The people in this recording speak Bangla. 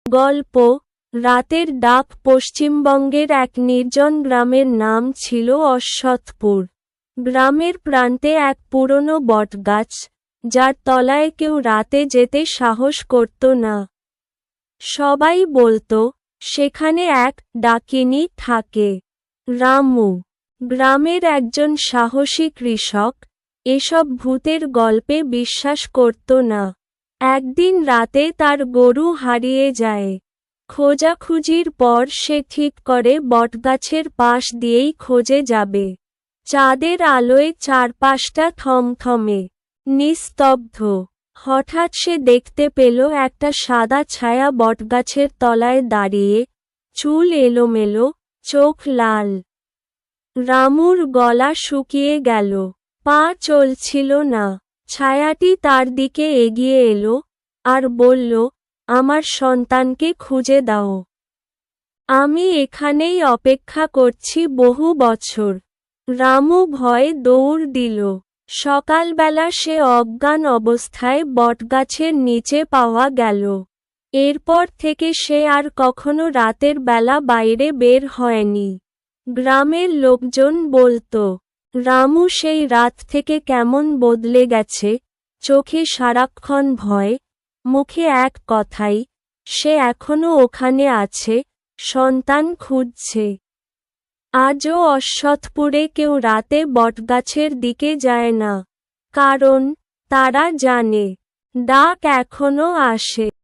গল্প রাতের ডাক। পশ্চিমবঙ্গের এক নির্জন গ্রামের নাম ছিল অশ্বত্থপুর। গ্রামের প্রান্তে এক পুরনো বটগাছ, যার তলায় কেউ রাতে যেতে সাহস করত না। সবাই বলতো সেখানে এক ডাকিনী থাকে। রামু, গ্রামের একজন সাহসী কৃষক, এসব ভূতের গল্পে বিশ্বাস করত না। একদিন রাতে তার গরু হারিয়ে যায়। খোঁজাখুঁজির পর সে ঠিক করে বটগাছের পাশ দিয়েই খোঁজে যাবে। চাঁদের আলোয় চারপাশটা থমথমে, নিস্তব্ধ। হঠাৎ সে দেখতে পেল একটা সাদা ছায়া বটগাছের তলায় দাঁড়িয়ে, চুল এলোমেলো, চোখ লাল। রামুর গলা শুকিয়ে গেল, পা চলছিল না। ছায়াটি তার দিকে এগিয়ে এলো আর বলল, আমার সন্তানকে খুঁজে দাও। আমি এখানেই অপেক্ষা করছি বহু বছর। রামু ভয়ে দৌড় দিল। সকালবেলা সে অজ্ঞান অবস্থায় বটগাছের নিচে পাওয়া গেল। এরপর থেকে সে আর কখনো রাতের বেলা বাইরে বের হয়নি। গ্রামের লোকজন বলতো, রামু সেই রাত থেকে কেমন বদলে গেছে, চোখে সারাক্ষণ ভয়, মুখে এক কথাই, সে এখনো ওখানে আছে, সন্তান খুঁজছে। আজও অশ্বত্থপুরে কেউ রাতে বটগাছের দিকে যায় না, কারণ তারা জানে ডাক এখনো আসে।